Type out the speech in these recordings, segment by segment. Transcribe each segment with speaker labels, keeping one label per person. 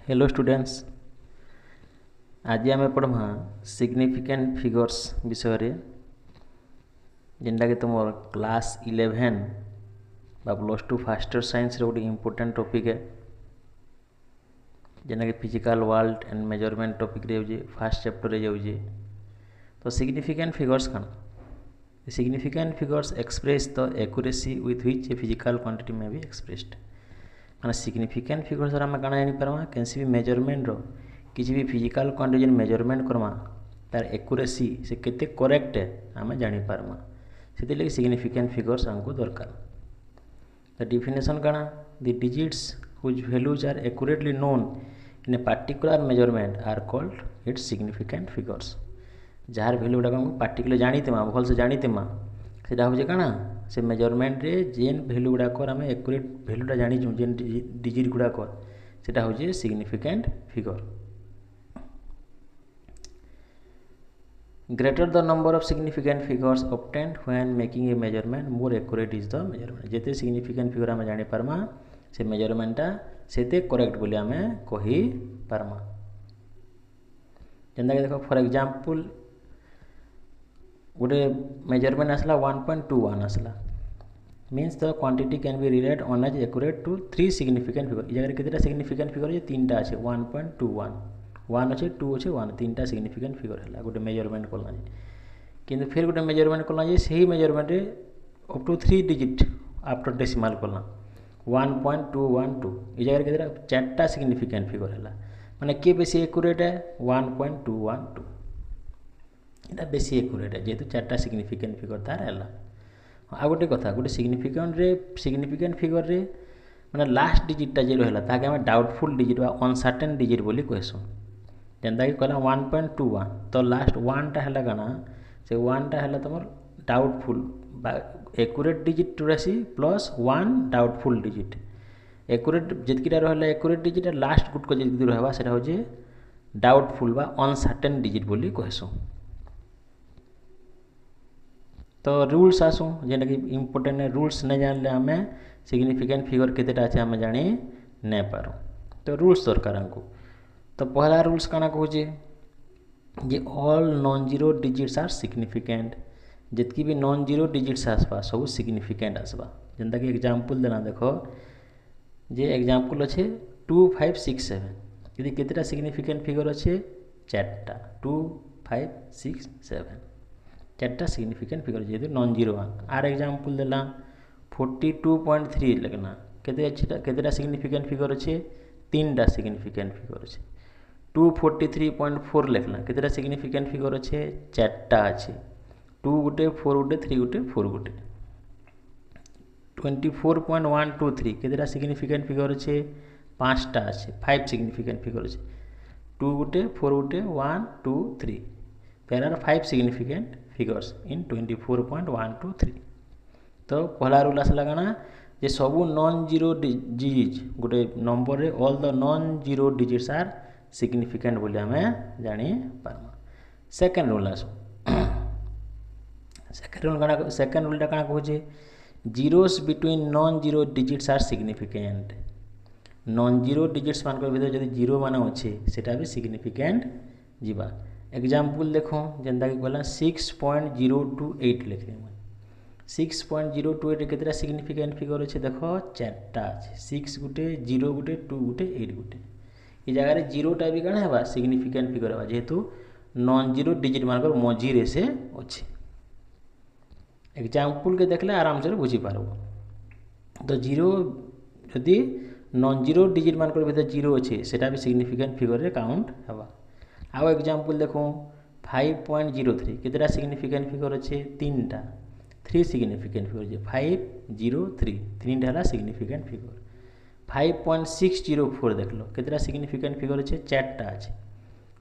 Speaker 1: Hello students. आज आम पढ़मा significant figures विषय रे जेनटा कि तुम क्लास 11 बा plus two fast year science रे गोटे इम्पोर्टेंट टॉपिक है जेना कि physical world and measurement topic रे जाऊे फास्ट चैप्टर रे जाऊे। तो सिग्निफिकेंट फिगर्स कौन? Significant figures express the accuracy with which a physical quantity में बी एक्सप्रेस्ड। माने सिग्निफिकेंट फिगर्स आम काଣା जानीपारमा कैसी भी मेजरमेंट रो किसी भी फिजिकल क्वांटिटी मेजरमेंट करमा तार एक्यूरेसी से केते करेक्ट है आम जानीपारमा से लगे सिग्निफिकेंट फिगर्स हमको दरकार। द डिफिनेशन काଣା the digits which values are accurately known in a particular measurement are called its significant figures. जार वैल्यू गुड़ाक हमको पार्टिकुलर जानीतेमा भल से जानीतेमा सेटा होचे काଣା से मेजरमेंट रे जेन वैल्यू गुड़ाक आम एक्यूरेट वैल्यूटा जानीचु जेन डिजिट गुड़ाक सेटा होचे significant figure. Greater the number of significant figures obtained when making a measurement more accurate is the measurement. जेते सिग्निफिकेंट फिगर आम जानी पारमा से मेजरमेंटा सेते करेक्ट बोली आम कहि पारमा। जेनता कि देखो फॉर एग्जांपल गोटे मेजरमेंट आसला 1.21 आसला means the quantity can be relate on as accurate to 3 significant figure. ये जगह केतेटा सिग्निफिकेंट फिगर है? 3टा अच्छे 1.21 1 अच्छे 2 अच्छे 1 3टा सिग्निफिकेंट फिगर है गोटे मेजरमेंट कला किंतु फिर गोटे मेजरमेंट कला से measurement up to 3 digit after decimal कला 1.212 ये जगह केतेटा 4टा सिग्निफिकेंट फिगर है माने किए बेसी एक्यूरेट है 1.212 इटा बेसी एक्यूरेट है जेहेतु 4टा सिग्निफिकेंट फिगर तार है। आ गोटे कथा गोटे सिग्निफिकेंट फिगर रे माने लास्ट डिजिटा जे रहला ताके हम डाउटफुल डिजिट बा अनसर्टेन डिजिट बोली कहसु। जेनता कि कहला 1.21 तो लास्ट 1टा हैला काना से 1टा हैला तमर डाउटफुल बा एक्यूरेट डिजिट रहसी प्लस 1 डाउटफुल डिजिट। एक्यूरेट जेतकीटा रहला एक्यूरेट डिजिट लास्ट गुट को जेतकी रहबा सेटा होजे डाउटफुल बा अनसर्टेन डिजिट बोली कहसु। तो रूल्स आसू जेनटा कि इम्पोर्टेंट है रूल्स नहीं जानले आम सिग्निफिकेंट फिगर केतेटा अच्छे आम जानी नहीं पारू। तो रूल्स दरकार हमको। तो पहला रूल्स काना कहूँ जे all non zero digits are significant. जितकी भी नॉन जीरो डिजिट्स आसवा सब सिग्निफिकेंट आसवा। जेनता कि एग्जांपल देना देखो जे एग्जांपल अच्छे 2567 यदि केतेटा सिग्निफिकेंट फिगर अच्छे 4टा 2567 4टा सिग्निफिकेंट फिगर जेहेतु नॉन जीरो आर एग्जांपल देला 42.3 लगना केतेटा सिग्निफिकेंट फिगर अच्छे 3टा सिग्निफिकेंट फिगर अच्छे 243.4 लिखना केतेटा सिग्निफिकेंट फिगर अच्छे 4टा अच्छे 2 गुटे 4 गुटे 3 गुटे 4 गुटे 24.123 केतेटा सिग्निफिकेंट फिगर अच्छे 5टा अच्छे 5 सिग्निफिकेंट फिगर अच्छे 2 गुटे 4 गुटे 1 2 3 there are 5 significant figures in 24.123। तो पहला रूल आसला काना जे सबू नॉन जीरो डिजिट गोटे नंबर रे all the non zero digits are significant बोली आम जानी पारमा। सेकेंड रूल आसो सेकेंड रूलटा काना कहूँ zeros between non zero digits are significant. Non zero digits मान भर जब जीरो मान अच्छे सेटा भी सिग्निफिकेंट जीवा। एग्जांपल देखो जेनता कि कहला 6.028 लिख 6.028 केतेटा सिग्निफिकेंट फिगर अच्छे देखो 4टा अच्छे 6 गुटे 0 गुटे 2 गुटे 8 गुटे ये जगह रे जीरोटा भी कण है सिग्निफिकेंट फिगर है जेहेतु नॉन जीरो डिजिट मान मझीरे से अच्छे। एग्जांपल के देखले आराम से बुझी पारबो। तो जीरो यदि नॉन जीरो डिजिट मान भर जीरो अच्छे सेटा भी सिग्निफिकेंट फिगर रे काउंट हवा। आउ एग्जांपल देखो 5.03 केतेटा सिग्निफिकेंट फिगर अच्छे 3टा 3 सिग्निफिकेंट फिगर अच्छे 503 3टा है सिग्निफिकेंट फिगर। 5.604 देख लो केतेटा सिग्निफिकेंट फिगर अच्छे 4टा अच्छे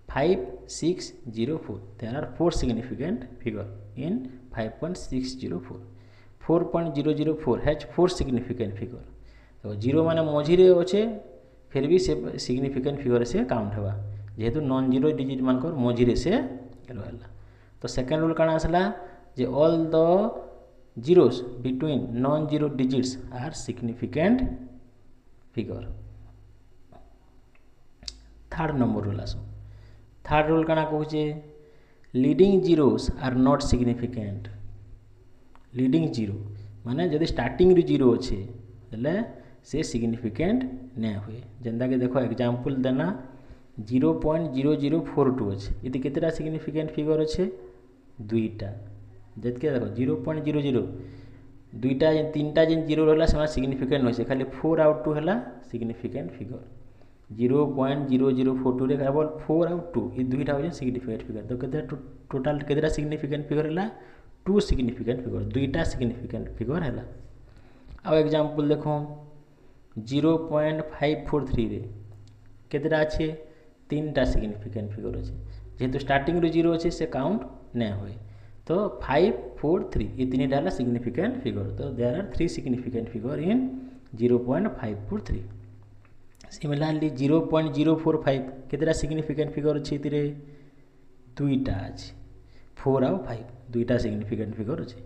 Speaker 1: 5604 there are 4 significant figure in 5.604। 4.004 has 4 significant figure. तो जीरो माने मझीरे अच्छे फिर भी से सिग्निफिकेंट फिगर से काउंट हवा जेहेतु नॉन जीरो डिजिट मानकर मझीरे से रहला। तो सेकेंड रूल काना आसला जे all the zeros between non zero digits are significant figure. Third number rule आस थर्ड रूल काना कहूचे leading zeros are not significant leading zero माने जदि स्टार्टिंग रू जीरो अच्छे हेले से सिग्निफिकेंट नहीं हुए जेनता कि देखो एग्जांपल देना 0.0042 अच्छे ये केतेटा सिग्निफिकेंट फिगर अच्छे दुईटा जितके देखो 0.00 दुईटा तीनटा जेन जीरो रहा से सिग्निफिकेंट होइसे खाली 4 आउट 2 है सिग्निफिकेंट फिगर 0.0042 रे केवल 4 आउट 2 ये दुईटा हो सिग्निफिकेंट फिगर तो केते टोटल केतेटा सिग्निफिकेंट फिगर है 2 सिग्निफिकेंट फिगर दुईटा सिग्निफिकेंट फिगर है आउ एग्जांपल देखो 0.543 रे केतेटा अच्छे तीनटा सिग्निफिकेंट फिगर अच्छे जेहेतु स्टार्टिंग रू जीरो अच्छे से काउंट नहीं हुए तो 5 4 3 ये तीनटा है सिग्निफिकेंट फिगर तो there are 3 significant figure in 0.543 similarly 0.045 केतेटा सिग्निफिकेंट फिगर अच्छे ये दुईटा अच्छे 4 आउ 5 दुईटा सिग्निफिकेंट फिगर अच्छे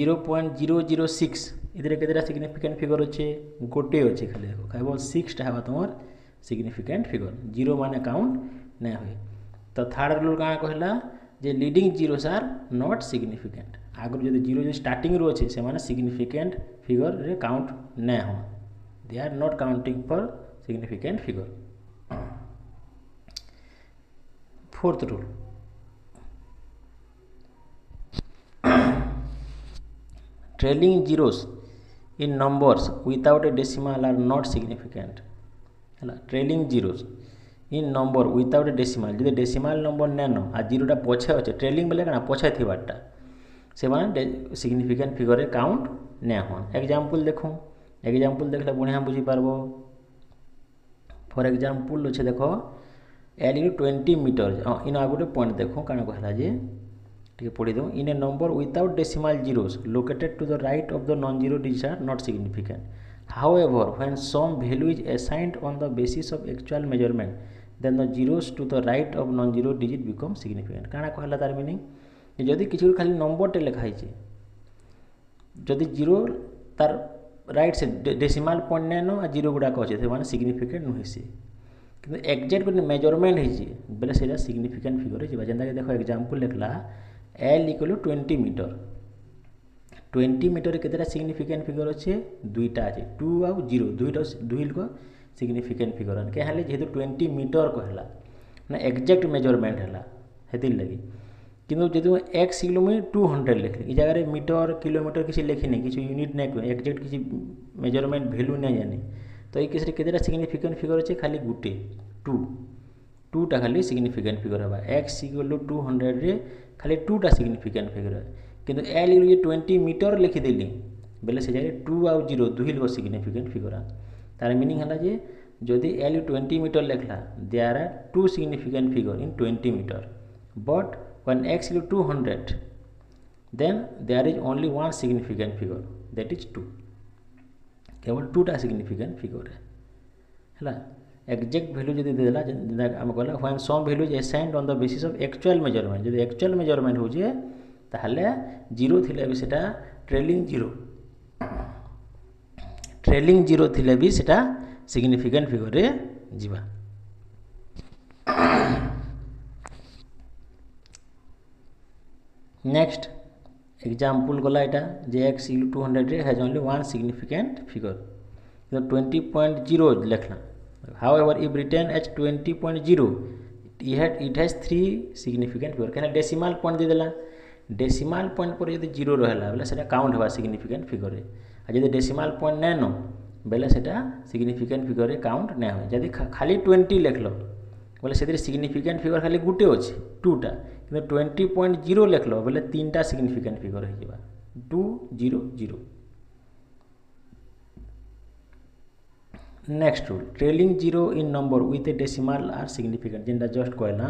Speaker 1: 0.006 इधर केतेटा सिग्निफिकेंट फिगर अच्छे गोटे अच्छे खाली देखो केवल 6टा है तुम सिग्निफिकेंट फिगर जीरो माने काउंट नहीं हुए तो थर्ड रूल क्या कहला जे leading zeros are not significant आगु जो जीरो जो स्टार्टिंग रू अच्छे से माने सिग्निफिकेंट फिगर रे काउंट नहीं हो they are not counting for significant figure fourth rule trailing zeros in numbers without a decimal are not significant है trailing zeros in number without a decimal जो डेसिमल नंबर नैन आ जीरोटा पछे अच्छे ट्रेलिंग बोले क्या पछे थीबारटा से माने सिग्निफिकेंट फिगर काउंट नहीं हन एग्जांपल देखो एग्जांपल देखले बढ़िया बुझी पारबो फॉर एग्जांपल अच्छे देखो एल इन 20 मीटर इन आ गोटे पॉइंट देखो काना कहला जे ठीक पढ़ी दो in a number without decimal zeros located to the right of the non zero digit are not significant however when some value is assigned on the basis of actual measurement then the zeros to the right of non zero digit become significant काना कहला तार meaning जदि किसी खाली number टे लिखाई जदि zero तार राइट से डेसिमल पॉइंट नैन आ जीरो गुड़ाक अच्छे से सिग्निफिकेंट नुहे सी कि एक्जाक्ट गोटे मेजरमेंट होती बेले से सिग्निफिकेंट फिगर हो जेनता देखो एग्जांपल लिखला एल इक्वल 20 मीटर 20 मीटर केतेटा सिग्निफिकेंट फिगर अच्छे दुईटा अच्छे 2 आउ 0 दुईटा दुई को सिग्निफिकेंट फिगर क्या जेहेतु 20 मीटर कहला ना एक्जाक्ट मेजरमेंट है हेती लगी किंतु जो एक्स किलोमीटर 200 लिखली इस जगह मीटर किलोमीटर किसी लिखिनी किसी यूनिट नहीं एक्जाक्ट किसी मेजरमेंट भैल्यू नहीं जानी तो ये किसी केतेटा सिग्निफिकेंट फिगर अच्छे खाली गुटे 2टा खाली सिग्निफिकेंट फिगर है एक्स इक्वल 200 रे खाली 2टा सिग्निफिकेंट फिगर है किंतु एल ये 20 मीटर लिखिदेली बेले से जगह 2 आउ 0 दुई लोग सिग्निफिकेंट फिगर तार मीनिंग है जे जदि एल 20 मीटर लिखला there are 2 significant figure in 20 metre but when x is 200 then there is only one significant figure that is 2 केवल 2टा सिग्निफिकेंट फिगर है एक्जाक्ट वैल्यू जब देला आम कहला when some value is assigned on the basis of actual measurement जब actual measurement हो ताहले जीरो थिले भी सेटा ट्रेलिंग जीरो थिले भी सेटा सिग्निफिकेंट फिगर रे जीवा नेक्स्ट एग्जांपल गला एटा जे एक्स इक्वल 200 रे has only one significant figure 20.0 लिखला however if written as 20.0 it has 3 significant figure कहना डेसिमल पॉइंट दे देला डेसिमल पॉइंट पर यदि 0 रहला बेले सेटा काउंट होबा सिग्निफिकेंट फिगर रे आ यदि डेसिमल पॉइंट नै न बेले सेटा सिग्निफिकेंट फिगर रे काउंट नै हो यदि खाली 20 लिखलो बोले से सिग्निफिकेंट फिगर खाली गुटे अच्छे 2टा कि 20.0 लिखलो बोले 3टा सिग्निफिकेंट फिगर हो जावा 2 0 0 next rule trailing zero in number with a decimal are significant जेनटा जस्ट कहला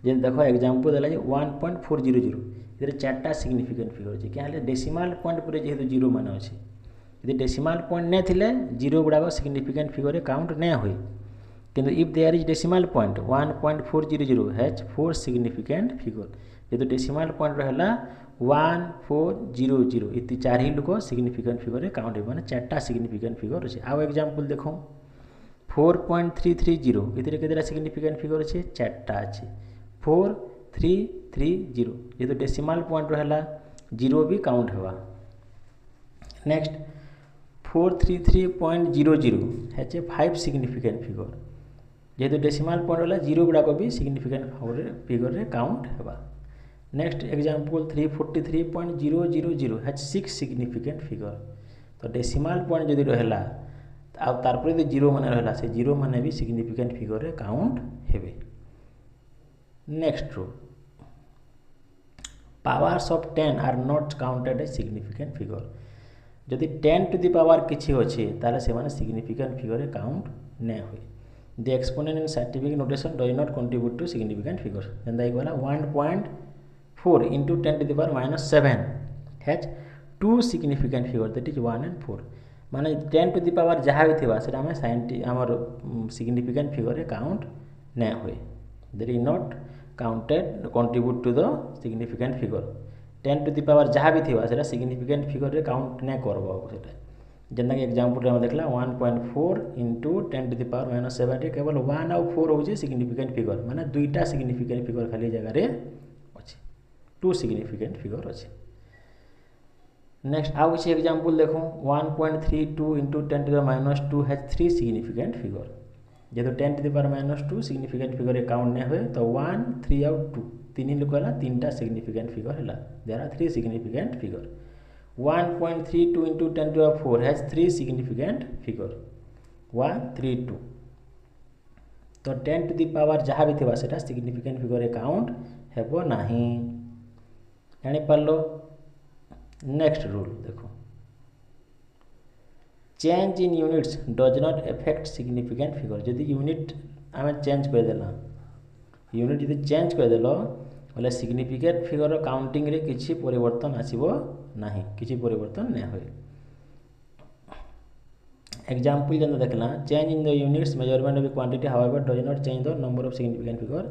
Speaker 1: जे देखो एग्जांपल देला जे 1.400 इधर 4टा सिग्निफिकेंट फिगर अच्छे क्या डेसिमल पॉइंट पर जेहेतु जीरो मान अच्छे यदि डेसिमल पॉइंट नहीं थिले जीरो गुड़ाक सिग्निफिकेंट फिगर काउंट नहीं हुए किंतु if there is decimal point 1.400 has 4 significant figure जेहेतु डेसिमल पॉइंट रहला 1400 ये 4 ही लोग सिग्निफिकेंट फिगर काउंट हो माने 4टा सिग्निफिकेंट फिगर अच्छे आउ एग्जांपल देखो 4.330 इतने केतेटा सिग्निफिकेंट फिगर अच्छे 4टा अच्छे 4330 जेहेतु डेसिमाल पॉइंट रहा जीरो भी काउंट होगा। नेक्स्ट 433.00 है 5 सिग्निफिकेंट फिगर जेहेतु डेसिमाल पॉइंट रहा जीरो गुड़ाक भी सिग्निफिकेंट फिगर रे काउंट होगा। नेक्स्ट एग्जांपल 343.000 है 6 सिग्निफिकेंट फिगर तो डेसिमाल पॉइंट जदि रहा तारपर जो जीरो मान रहा से जीरो मान भी सिग्निफिकेंट फिगर रे काउंट हेबे। Next rule powers of 10 are not counted as significant figure जदि 10 टू द पावर किसी अच्छे ताले से माने सिग्निफिकेंट फिगर रे काउंट नहीं हुए। The exponent in scientific notation does not contribute to significant figure जेंदा एक वाला 1.4 into 10 to the power minus 7 has 2 significant figure that is 1 and 4 माने 10 to the power जहाँ भी थिबा सेटा हमें आमर सिग्निफिकेंट फिगर रे काउंट नहीं हुए there is not counted contribute to the significant figure 10 to the power जहाँ भी थिबा सेटा सिग्निफिकेंट फिगर रे काउंट नहीं करबो सेटा जेंदा कि एग्जांपल रे हम देखला 1.4 into 10 to the power minus 7 रे केवल 1 और 4 होजे सिग्निफिकेंट फिगर माने दुईटा सिग्निफिकेंट फिगर खाली जगह रे अछि 2 सिग्निफिकेंट फिगर अछि। नेक्स्ट आउ किसी एग्जांपल देखो 1.32 into 10 to the minus 2 has 3 significant figure जेहेतु 10 to the power minus 2 significant figure count नहीं हुए तो 1 3 और 2 तीन लोग है तीनटा significant figure है there are 3 significant figure 1.32 into 10 to the 4 has 3 significant figure 132 तो 10 to the power जहाँ भी थिबा सेटा significant figure काउंट हेबो नाही जानि पारलो। नेक्स्ट रूल देखो change in units does not effect significant figure जदि यूनिट आम चेंज करदेला यूनिट जदि चेंज करदेल बोले सिग्निफिकेंट फिगर काउंटिंग रे किछि परिवर्तन आसीबो नाही किछि परिवर्तन नहीं होय। एग्जांपल जन देखला change in the units measurement of quantity however does not change the number of significant figure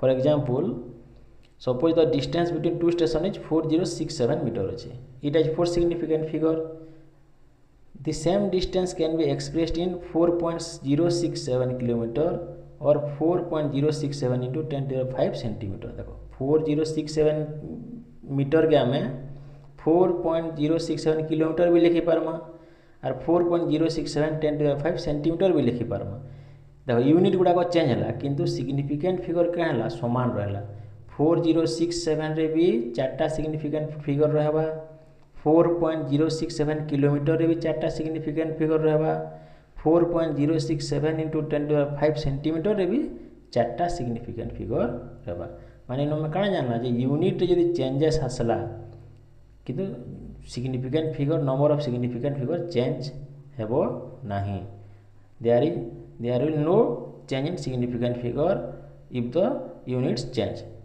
Speaker 1: for example suppose the distance between two stations is 4067 meter अच्छे it has 4 significant figure the same distance can be expressed in 4.067 kilometer or 4.067 into 10 to the 5 centimeter देखो 4067 metre के आमे 4.067 kilometre भी लिखी पारमा और 4.067 10 to the 5 centimetre भी लिखी पारमा देखो यूनिट गुड़ा को चेंज है किंतु सिग्निफिकेंट फिगर क्या है समान रहला 4067 रे भी 4टा सिग्निफिकेंट फिगर रहबा 4.067 किलोमीटर रे भी 4टा सिग्निफिकेंट फिगर रहबा 4.067 into 10 to the 5 सेंटीमीटर रे भी 4टा सिग्निफिकेंट फिगर रहबा माने नो में काना जानला जे यूनिट रे यदि चेंजेस हसला किंतु significant figure number of significant figure change हेबो नाही there will no change in significant figure if the units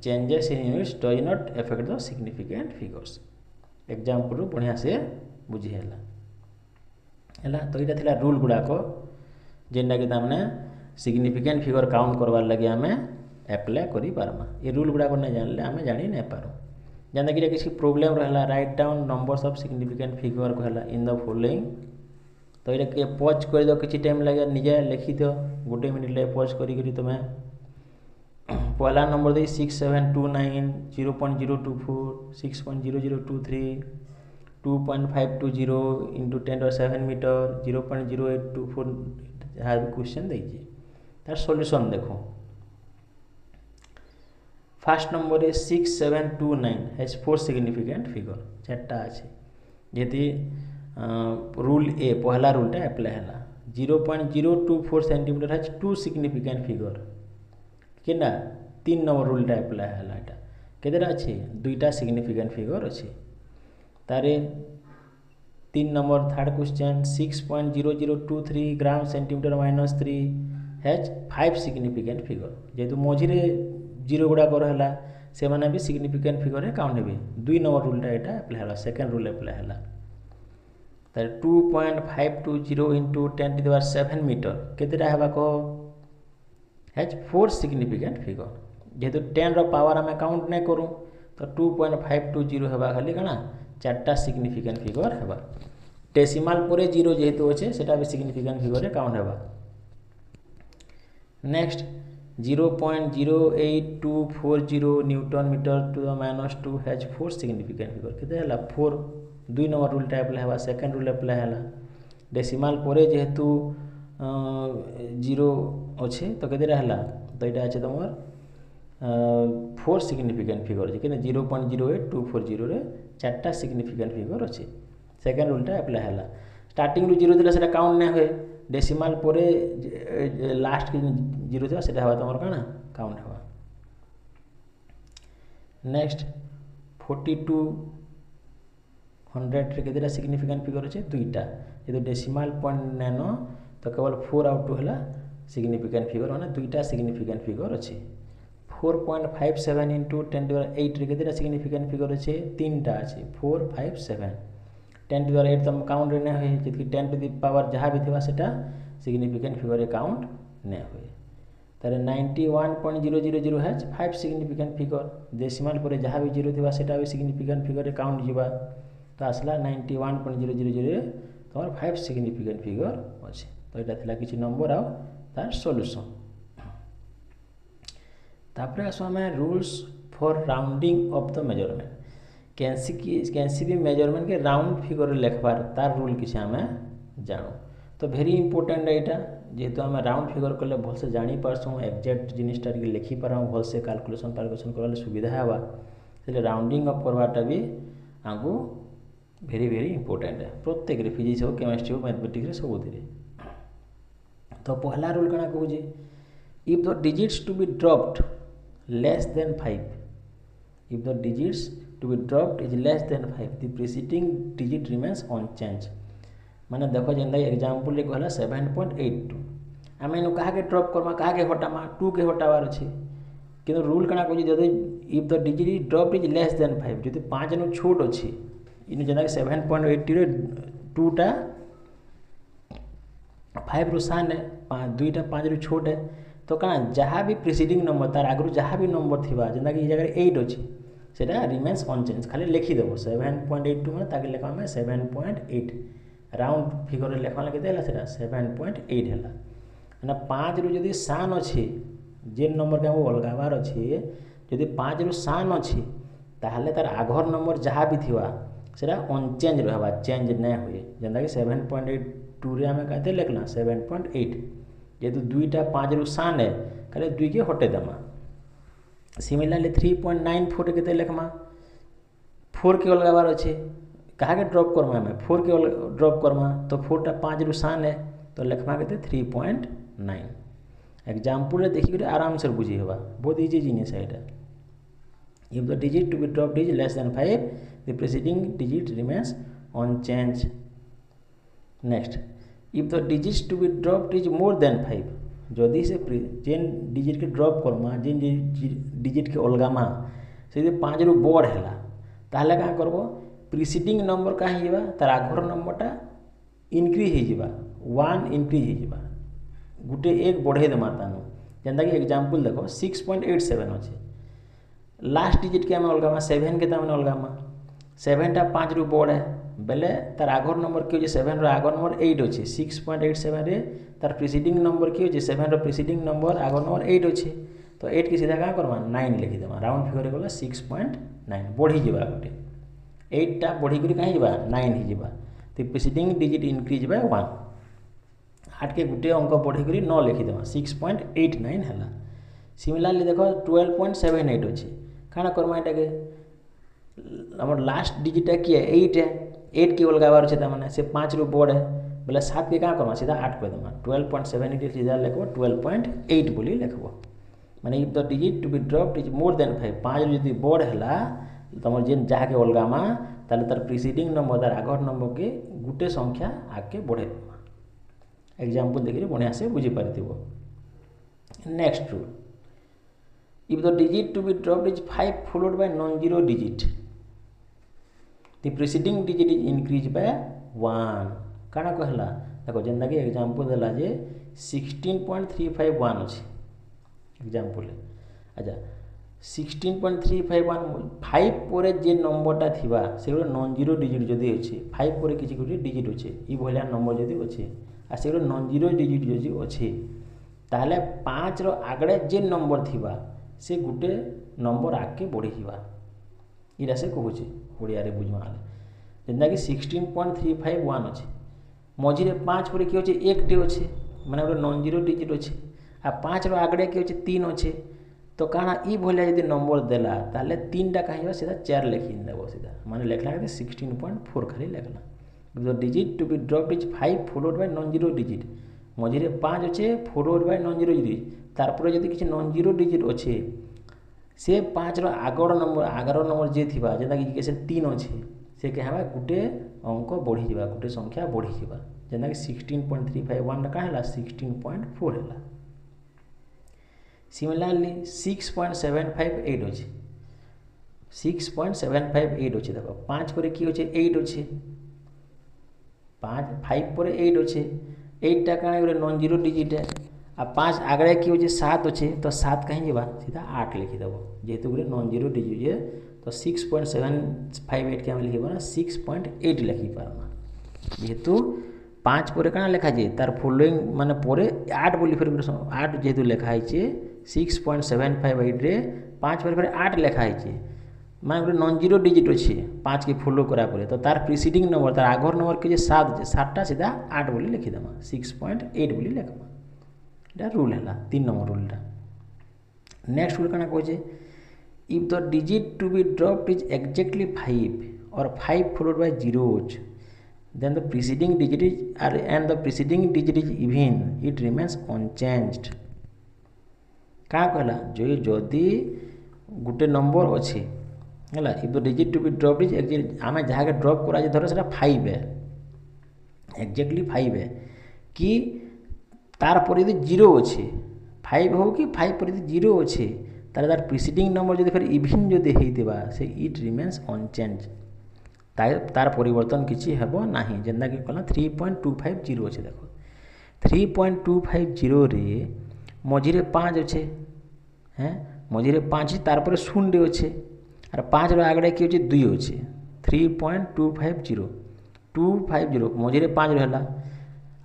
Speaker 1: changes in units does not affect the significant figures example बढ़िया से बुझी हैला तो इटा थिला रूल गुडा को जेंडा के तामने सिग्निफिकेंट फिगर काउंट करवार लगे हमें अप्लाई करी पारमा ये रूल गुडा को नहीं जानले हमें जानी नहीं पारो जेंदा कि किसी प्रॉब्लम रहला write down numbers of significant figure कहला इन द फॉलोइंग तो इटा के पॉज कर दो किछि टाइम लगे निजे लिखि दो गोटे मिनिट ले पॉज करी तुम्हें पहला नंबर दे 6729 0.024 6.0023 2.520 into 10 to 7 मीटर 0.0824 यहाँ भी क्वेश्चन दीजिए तार सॉल्यूशन देखो फर्स्ट नंबर है 6729 हैज 4 सिग्निफिकेंट फिगर चारटा अच्छे यदि रूल ए पहला रूलटा अप्लाई है 0.024 सेंटीमीटर हैज 2 सिग्निफिकेंट फिगर केना 3 नंबर रूलटा अप्लाई है केतेटा अच्छे 2टा सिग्निफिकेंट फिगर अच्छे तारे 3 number third question 6.0023 gram centimetre minus 3 has 5 significant figure जेहेतु मझिरे जीरो गुड़ा कर से माने भी सिग्निफिकेंट फिगर काउंट हेबे 2 नंबर रूलटा एटा अप्लाई है सेकंड रूल अप्लाई है तारे 2.520 into 10 to the 7 मीटर केतेटा हेबा को हैज 4 सिग्निफिकेंट फिगर जेहेतु 10 रो पावर आम काउंट नहीं करूँ तो 2.520 हेबा खाली कना 4टा सिग्निफिकेंट फिगर हेबा डेसिमाल पर जीरो जेहेतु अच्छे सेटा भी सिग्निफिकेंट फिगर काउंट हेबा next 0.08240 newton metre to the -2 has 4 significant figure केते हला 4 2 नंबर रूल टाइप हवा सेकंड रूल अप्लाई हला डेसिमाल परे जेहेतु 0 अच्छे तो केते हला तो यहाँ अच्छे तुम 4 सिग्निफिकेंट फिगर अच्छे कि 0.08240 रे 4टा सिग्निफिकेंट फिगर अच्छे सेकंड रूलटा अप्लाई हला स्टार्टिंग रू 0 थिला सेटा काउंट नहीं हुए डेसिमाल परे लास्ट के 0 थिला सेटा हवा तुम काना काउंट हवा नेक्स्ट 4200 रे केतेटा सिग्निफिकेंट फिगर अच्छे दुईटा ये डेसिमाल पॉइंट नैनो तो केवल 4 आउट 2 है सिग्निफिकेंट फिगर माने दुईटा सिग्निफिकेंट फिगर अच्छे 4.57 इंटू 10⁸ रे केतेटा सिग्निफिकेंट फिगर अच्छे तीनटा अच्छे 457 10⁸ तुम काउंट रे नहीं हुए जबकि 10 टू द पावर जहाँ भी थिबा सेटा सिग्निफिकेंट फिगर रे काउंट नहीं हुए तारे 91.000 है 5 सिग्निफिकेंट फिगर डेसिमाल पर जहाँ भी 0 थिबा सेटा भी सिग्निफिकेंट फिगर रे काउंट जीवा तो आसला 91.000 तुम 5 सिग्निफिकेंट फिगर अच्छे तो यहाँ थिला किछि नंबर आ तार सॉल्यूशन तापर आसो आम rules for rounding off the measurement कैंसी भी मेजरमेंट के राउंड फिगर लिखबार तार रूल किसी आम जानू तो भेरी इंपोर्टेंट यहाँ जेहेतु आम राउंड फिगर कले भल से जानी पार्सुँ एक्जाक्ट जिनटा लिखिपार भल से कैलकुलेशन फालकुलेशन कर सुविधा हवा से राउंडिंग अफ करवाटा भी आमको भेरी भेरी इंपोर्टेंट है प्रत्येक फिजिक्स हो केमिस्ट्री हो मैथमेटिक्स सब तो पहला रूल कଣା कहूँ if the digits to be dropped less than 5 if the digits to be dropped is less than 5 the preceding digit remains unchanged माने देखो जेंदा एग्जांपल ले कहला 7.82 आम इन क्या ड्रॉप करमा क्या हटामा 2 के हटावार अच्छे कि रूल कଣା कहूँ जदि if the digit drop is less than 5 जो 5 नु छोट अच्छे इन जेना 7.80 रे 2टा 5 रु सान है 2टा 5 रु छोट है तो कଣା जहाँ भी प्रिसीडिंग नंबर तार आगु जहाँ भी नंबर थी जेनता कि जगह 8 अच्छे सेटा रिमेन्स अनचेंज खाली लिखिदेव 7.82 मैंने ताकि लिखा 7.8 राउंड फिगर लिखा केते 7.8 है ना 5 रु जदि सान अच्छे जेन नंबर के अलगावार अच्छे जदि 5 रु सान अच्छे ताहले तार आघर नंबर जहाँ भी थी सेटा अनचेंज रहा चेंज नहीं हुए जेनता कि 7.82 रे आम कहते लिखला 7.8 जेहेतु 2टा 5 रु सान है खाली 2 के हटे देमा सिमिलरली 3.94 के लिखमा 4 के अलगावार अच्छे कहा के ड्रॉप करमा हमें 4 के ड्रॉप करमा तो 4टा 5 रु सान है तो लिखमा के 3.9 एग्जाम्पल देखिए आराम से बुझी हवा बहुत इजी जिनिस है यहाँ if the digit to be dropped is less than 5 the preceding digit remains unchanged next if the digits to be dropped is more than 5 जदि से जेन डिजिट के ड्रॉप करमा जेन डिजिट के अलगामा से 5 रु बड़ है ताहले क्या करब प्रीसीडिंग नंबर कहाँ होगा तार आगर नंबरटा इनक्रीज होगा 1 इनक्रीज होगा गोटे 1 बढ़े देमा तानु जेनता कि एग्जांपल देखो 6.87 अच्छे लास्ट डिजिट के आम अलगामा 7 के तामने अलगामा 7टा 5 रु बड़ है बेले तार आगर नंबर कि 7 रो आगर नंबर 8 अच्छे 6.87 रे तार प्रीसीडिंग नंबर कि 7 रो प्रीसीडिंग नंबर आगर नंबर 8 अच्छे तो 8 के सीधा क्या करमा 9 लिखिदेमा राउंड फिगर गला 6.9 बढ़ी जा गोटे 8टा बढ़ी कर कहीं जा 9 हो तो प्रीसीडिंग डिजिट इनक्रीज बाय 1 8 के गोटे अंक बढ़ी कर 9 लिखिदेमा 6.89 है सिमिलरली देखो 12.78 अच्छे क्या करमा यहाँ के आम लास्ट डिजिटा किए 8 है 8 के अलगावार अच्छे मैंने से 5 रु बड़ है बोले 7 के क्या करमा सीधा 8 कर देमा 12.78 सीधा लिखब 12.8 बोली लिखब माने if the digit to be dropped is more than 5 5 जदि बड़ है तुम जेन जहाँ के अलगामा तार प्रीसीडिंग नंबर तार आगर नंबर के गोटे संख्या आगे बढ़े देमा एग्जांपल देखिए बढ़िया से बुझी पारिथिबो next rule if the digit to be dropped is 5 followed by non zero digit the preceding digit is increase by 1 काना कहला देखो जेनता कि एग्जांपल देला जे 16.351 अच्छे एग्जांपल अच्छा 16.351 5 पर जे नंबरटा थिबा से नॉन जीरो डिजिट जदि अच्छे 5 पर किसी गोटे डिजिट अच्छे ये भलिया नंबर जदि अच्छे आ से नॉन जीरो डिजिट जदि अच्छे ताहले 5 रो आगड़े जे नंबर थिबा से गुटे नंबर आगे बढ़ी जावा इरा से कहूचे ओडिया रे बुझमा जेनता कि 16.351 अच्छे मझे 5 पर किए अच्छे 1 टे अच्छे माने गोटे नॉन जीरो डिजिट अच्छे आ 5 रो आगड़े किए अच्छे 3 अच्छे तो काना ई भलिया यदि नंबर देला ताहले 3 टा कहीं सीधा 4 लिखि देबो सीधा माने लेखला के 16.4 खाली लेखला the digit to be dropped is 5 followed by non zero digit मझे 5 अच्छे followed by non zero digit तारपर यदि किसी नॉन जीरो डिजिट अच्छे से 5 रो आगर नंबर जे थिबा जेंता कि से 3 अच्छे से क्या है गुटे अंक बढ़ी जावा गुटे संख्या बढ़ी जावा जेंता कि 16.351 का है 16.4 है सिमिलरली 6.758 अच्छे 6.758 अच्छे देखो 5 पर कि अच्छे 8 अच्छे 5 पर 8 अच्छे 8 टा का गोटे नॉन जीरो डिजिट है आ 5 आगड़े कि अच्छे 7 अच्छे तो 7 कहीं जावा सीधा 8 लिखिदेव जेहेतु गोटे नॉन जीरो डिजिट है तो 6.758 के लिखे ना 6.8 लिखी पारमा जेहेतु 5 पर क्या लिखा जाए तार फॉलोइंग माने पर 8 बोली फिर 8 जेहेतु लिखाई 6.758 रे 5 पर फिर 8 लिखाई माने गोटे नॉन जीरो डिजिट अच्छे 5 के फॉलो करा पड़े तो तार प्रिसीडिंग नंबर तार आगर नंबर के 7 सीधा 8 बोली लिखिदेमा 6.8 बोली लिखमा इटा रूल है 3 नंबर रूलटा नेक्स्ट रूल क्या कहे if the digit to be dropped is exactly 5 or 5 followed by zeros then the preceding digit is and the preceding digit is even it remains unchanged क्या कहला जो जदि गुटे नंबर अच्छे है if the digit to be dropped is exactly आम जहाँ drop करा धर से 5 है एक्जाक्टली 5 है कि तार पर यदि 0 अच्छे 5 हो कि 5 पर यदि 0 अच्छे तार तार प्रिसीडिंग नंबर जब फिर इभिन जदि होइतिबा से इट रिमेन्स अनचेंज तार परिवर्तन किसी हेबो नाही जेंदा कि कहला 3.250 अच्छे देखो 3.250 रे मझिरे 5 अच्छे हैं मझिरे 5 तार पर 0 अच्छे और 5 रो आगड़े कि अच्छे 2 अच्छे 3.250 250 मझिरे 5 रहला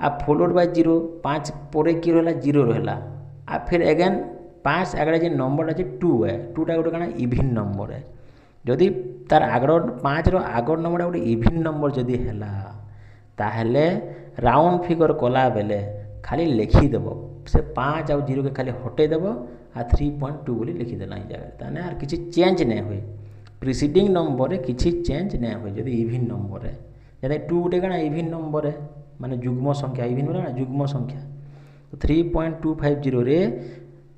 Speaker 1: आ फॉलोड बाय 0 5 पर कि रहला 0 रहला आ फिर अगेन 5 आगड़े जो नंबर अच्छे 2 है 2टा गोटे क्या इभिन नंबर है जदि तार आगर 5 रो आगर नंबर गोटे इभिन नंबर जदि है ताहले राउंड फिगर कला बेले खाली लिखिदेव से 5 आउ 0 के खाली हटेदेव आ 3.2 बोली लिखिदेला ये जगह ताने आर किसी चेंज नहीं हुए प्रिसीडिंग नंबर किसी चेंज नहीं हुए जदि इभिन नंबर है जैसे 2 गोटे क्या इभिन नंबर है माने जुग्म संख्या इभिन बोला ना जुग्म संख्या तो 3.250 रे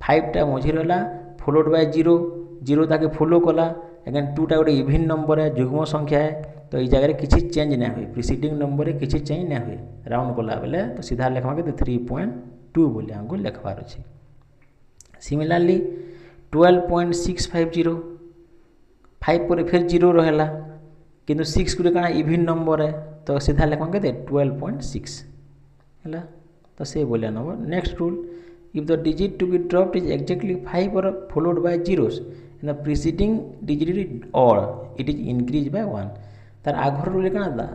Speaker 1: 5 टा मझी रहा फॉलोड बाय 0 ताके फॉलो कला अगेन 2टा गोटे इभिन नंबर है जुग्म संख्या है तो ये जगह किसी चेंज नहीं हुए प्रिसीडिंग नंबर किसी चेंज नहीं हुए राउंड कला बेले तो सीधा लिखवा के 3.2 बोली हमको लिखबार अच्छे सिमिलरली 12.650 5 पर फिर 0 रहा किंतु 6 गोटे क्या इभिन नंबर है तो सीधा लिखवा के 12.6 है तो से बोलिया number next rule if the digit to be dropped is exactly 5 or followed by zeros and the preceding digit is odd it is increased by 1 तार आगर रूल क्या था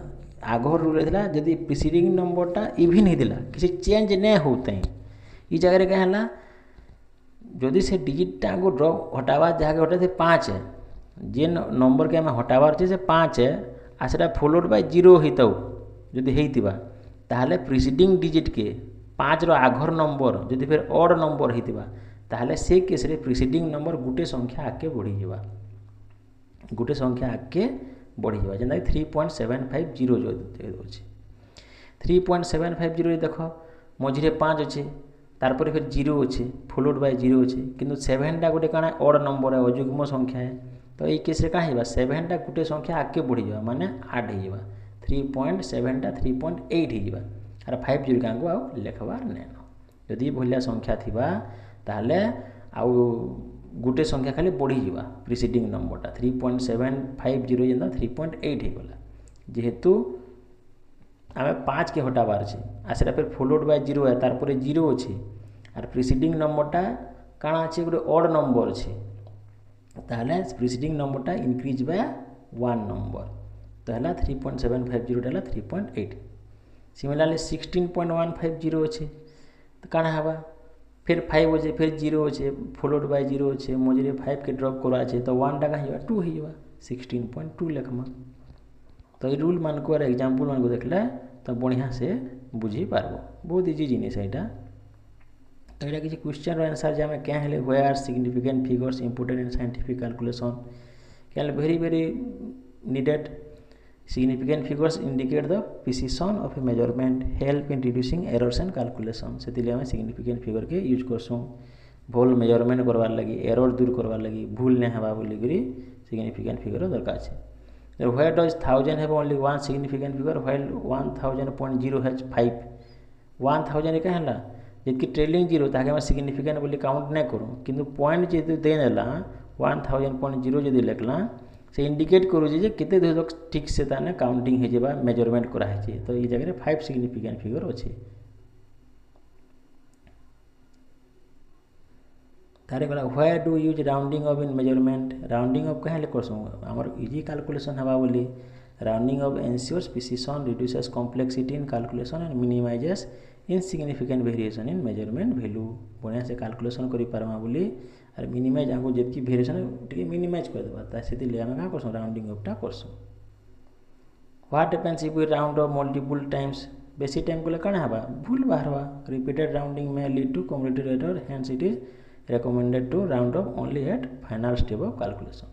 Speaker 1: आगर रूल था जदि प्रिसीडिंग नंबरटा इभिन होता किसी चेंज नहीं होते ये जगह क्या है जदि से डिजिटा को ड्रप हटावा जहाँ हटे 5 है जे नंबर के आम हटावार अच्छे से 5 है आ से फॉलोड बाय 0 होता जदि होता ताहले प्रिसीडिंग डिजिट के 5 रो आगर नंबर जदि फिर ऑड नंबर होता ताहले से केस रे प्रिसीडिंग नंबर गुटे संख्या आगे बढ़ी जावा गुटे संख्या आगे बढ़ी जावा जेना 3.750 जो अच्छे 3.750 देख मझिरे 5 अच्छे तारपर फिर 0 अच्छे फॉलोड बाय 0 अच्छे किंतु 7 टा गोटे काना ऑड नंबर है अजुग्म संख्या है तो ये केस रे कहाँ 7 टा गुटे संख्या आगे बढ़ी जावा माने 8 हो जावा 3.7 टा 3.8 हो जावा और 50 क्या आउ लिखबार नहीं जदि भलिया संख्या थिबा ताहले आउ गुटे संख्या खाली बढ़ी जावा प्रिसीडिंग नंबरटा 3.750 जेना 3.8 हो गला जेहेतु आम 5 के हटाबार अच्छे आ से फिर फॉलोड बाय 0 है तार पर 0 अच्छे और प्रिसीडिंग नंबरटा काଣା अच्छे गोटे ऑड नंबर अच्छे ताहले प्रिसीडिंग नंबरटा इनक्रीज बाय 1 नंबर तो है 3.750 है 3.8 सिमिलरली 16.150 अच्छे तो काଣା हवा फिर 5 अच्छे फिर 0 अच्छे फॉलोड बाय 0 अच्छे मझे 5 के ड्रॉप करा अच्छे तो 1 टा कहीं 2 हो 16.2 लिखमा। तो ये रूल मान को एग्जाम्पल मान को देखले तो बढ़िया से बुझी पारबो बहुत इजी जिनिस एटा। तो यहाँ किसी क्वेश्चन आंसर जे हमें क्या है where significant figures important in scientific calculation क्या very very needed significant figures indicate the precision of a measurement help in reducing errors and calculation से हमें significant figure के यूज करसूँ भूल मेजरमेंट करवार लगी एरर दूर करवार लगी भूल नहीं हवा बोलिकी significant figure दरकार है। where does 1000 have only one significant figure while 1000.0 has 5 1000 क्या है जितकी ट्रेलिंग जीरो ताकि हमें सिग्निफिकेंट बोली काउंट नहीं करूँ किंतु पॉइंट जी देनेला 1000.0 जदि लिखला से इंडिकेट करूँ केते दूर तक ठीक से ताने काउंटिंग हो जाए मेजरमेंट कराई तो ये जगह 5 सिग्निफिकेंट फिगर अच्छे। तारे गला where do use rounding off in measurement rounding off कहीं करसूँ आमर इजी कैलकुलेशन हवा बोली rounding off ensures precision reduces complexity in calculation and minimises insignificant variation in measurement value बढ़िया से कैलकुलेशन करि पारमा बोली और मिनिमाइज आगो जितकी वेरिएशन टे मिनिमाइज कर देबा से आम क्या करसूँ राउंडिंग ऑफटा करसूँ। What happens if we round off multiple times बेसी टाइम को कण हवा भूल बाहरवा रिपीटेड राउंडिंग में lead to community error hence it is recommended to round off only at final step of calculation.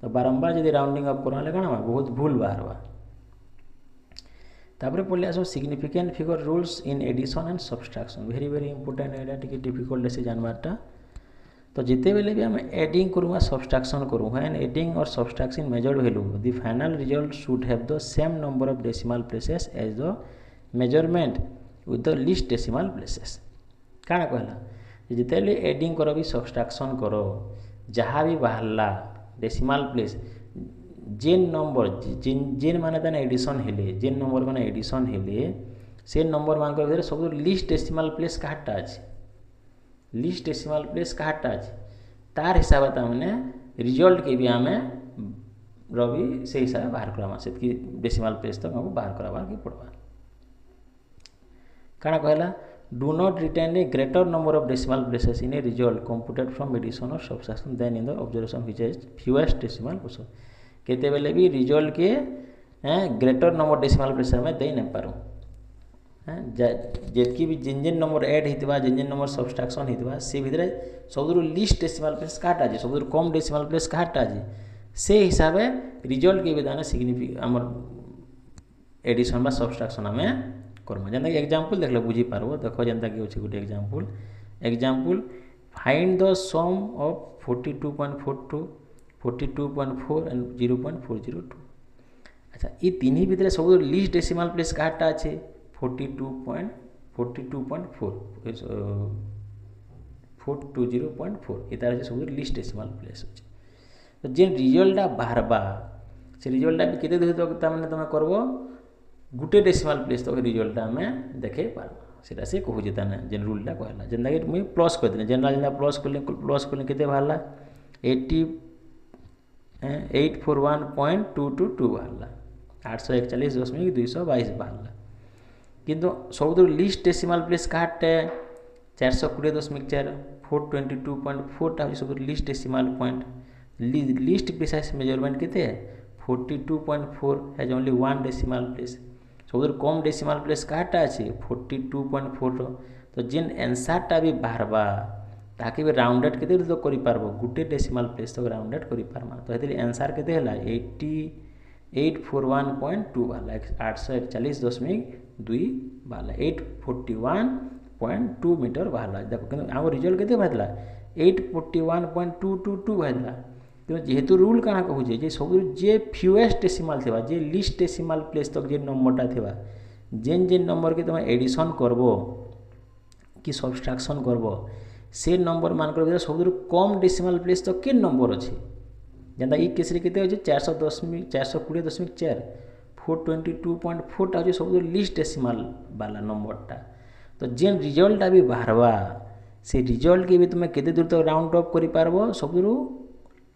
Speaker 1: तो बारंबार जब राउंडिंग अप करवा कण हवा बहुत भूल बाहरवा। तापर पढ़ले आसो significant figure rules in addition and subtraction very very important एटा टिके डिफिकल्ट से जानवारटा। तो जिते बेले भी आम एडिंग करूँ सब्सट्रैक्शन करूँ व्हेन एडिंग और subtraction measured value the final result should have the same number of decimal places as the measurement with the least decimal places. काଣା कहला जिते एडिंग करो भी सब्सट्रैक्शन करो जहाँ भी बाहरला डेसिमल प्लेस जेन नंबर जेन माने ताने एडिशन हेले जेन नंबर माने एडिशन हेले से नंबर मान भीतर सब लीस्ट डेसिमल प्लेस काटा अच्छे लीस्ट डेसिमल प्लेस काटा अच्छे तार हिसाब तमाने रिजल्ट के भी आम रवि से हिसाब बाहर करा से डेसिमल प्लेस तक हमको बाहर करवा के पड़वा। काଣା कहला do not retain a greater number of decimal places in a result computed from addition और subtraction than in the observation which is fewest decimal place केते बेले भी रिजल्ट के ग्रेटर नंबर डेसिमल प्लेस में दे नहीं पारूँ जितकी भी जिन जिन नंबर एड होता जिन जिन नंबर सब्सट्रैक्शन होता से भितर सब लीस्ट डेसिमल प्लेस काटा जे सब कम डेसिमल प्लेस काटा जे से हिसाब रिजल्ट के भी दाने सिग्निफिक आमर एडिशन बा सब्सट्रैक्शन आम करमा जेनता कि एग्जांपल देखले बुझी पारबो देखो जेनता कि होछि गुटे example find the sum of 42.42 42.4 and 0.402। अच्छा ये तीन ही भितर सब लीस्ट डेसिमल प्लेस काटा अच्छे 42.4 420.4 ये तार सब लीस्ट डेसिमल प्लेस अच्छे। तो जेन रिजल्टा बाहरबा से रिजल्टा भी केते दूर तक ताने तुम करबो गुटे डेसिमल प्लेस तक रिजल्टा में देखे पारबा सेटा से कहू जे ताने जेन रूलटा कहला जेनता कि मुई प्लस कर देने जेनरा जेनता प्लस करले केते बाहरला 841.222 बाहरला 841.222 बाहरला किंतु सब लीस्ट डेसिमल प्लेस काटे 420.4 422.4 टा सब least decimal point least precise measurement केते 42.4 has only one decimal place सब कम डेसिमल प्लेस काटा अच्छे 42.4 तो जेन आंसरटा भी बाहरबा ताकि भी राउंडेड केते तो करि पारबो गुटे डेसिमल प्लेस तक राउंडेड करि पारमा। तो हेतले आंसर केते हला 841.2 वाला 841.2 वाला 841.2 मीटर वाला देखो कि आम रिजल्ट केते बाहरला 841.222 बाहरला तो जेहेतु रूल काना कहू जे सब जे फ्यूएस्ट डेसिमल थिबा जे लीस्ट डेसिमल प्लेस तक जे नंबरटा थिबा जेन जेन नंबर के तुम एडिशन करबो कि सब्सट्रैक्शन करबो से नंबर मानकर भीतर सब कम डेसिमल प्लेस तक के नंबर अच्छे जेनता ई केस रे केते होचे 420.4 422.4 टा होचे सब लीस्ट डेसिमल वाला नंबरटा। तो जेन रिजल्टटा भी बाहरवा से रिजल्ट के भी तुम केते दूर तक राउंड अप करि पारबो सब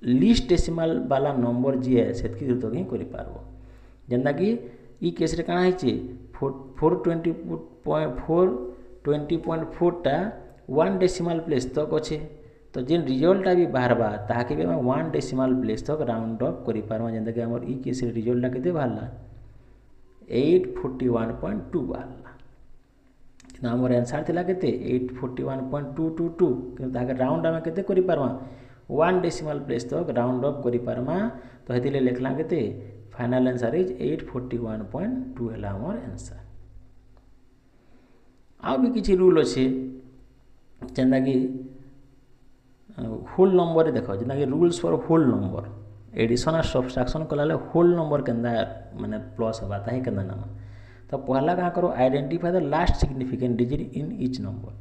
Speaker 1: लीस्ट डेसिमल वाला नंबर जी है सेतकी दूर तक ही करि पारबो जेनता कि ई केस रे काना होचे 420.4 टा वन डेसिमाल प्लेस तक अच्छे तो जेन रिजल्टा भी बाहरबा ताकि भी आम वन डेसिमाल प्लेस तक राउंड अप कर पार्मा जेनता कि आम ई केस रिजल्टा केते बाहरला 841.2 बाहरला कि आमर आंसर थिला केते 841.222 कि ताके राउंड आम केते कर पार्मा वन डेसिमाल प्लेस तक राउंड अप कर पार्मा तो हेतिले लिखला केते फाइनल आंसर इज 841.2 है आमर आंसर। आ भी किसी रूल अच्छे जेनता कि होल नंबर देख जेनता कि rules for whole number addition और सब्सट्रैक्शन कला होल नंबर केंदा माने प्लस हवा ताही केंदा नामा तो पहला क्या करो identify the last significant digit in each number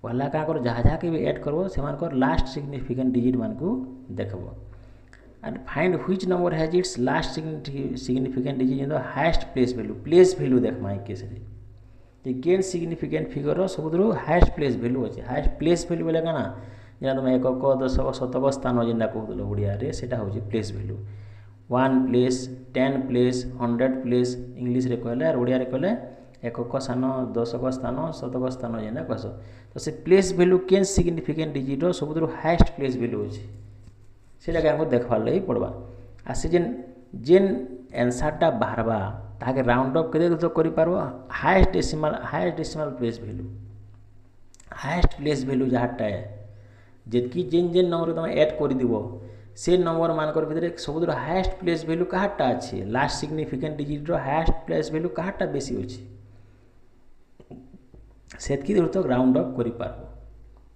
Speaker 1: पहला क्या करो जहाँ जहाँ के भी ऐड करबो से लास्ट सिग्निफिकेंट डिजिट मान को देखबो and find which number has its last significant digit in the highest place value देखमा ई केस रे कि केन सिग्निफिकेंट फिगर सबुद्रु हाईएस्ट प्लेस वैल्यू अच्छे हाईएस्ट प्लेस वैल्यू बोले क्या जेना तुम एकक दशक शतक स्थान जेनटा कहूल ओडिया रे सेटा होची place value 1 place 10 place 100 place English रे कहले और ओडिया रे कहले एकक स्थान दशक स्थान शतक स्थान जेना कहस तो से प्लेस वैल्यू केन सिग्निफिकेंट डिजिट सबुद्रु हाईएस्ट प्लेस वैल्यू अच्छे सेटा हमको देखबार लगी पड़वा आ से जेन आंसरटा बाहरबा ताके राउंड अप केते तो करि पारबो highest decimal place value highest place value जहाँटा है जेतकी जेन जेन नंबर तुम ऐड कर दिबो से नंबर मानकर भितर सबुद हाईएस्ट प्लेस वैल्यू कहाँटा अच्छे last significant digit highest place value कहाँटा बेसी अच्छे सेतकी दूर तक राउंड अप कर पारबो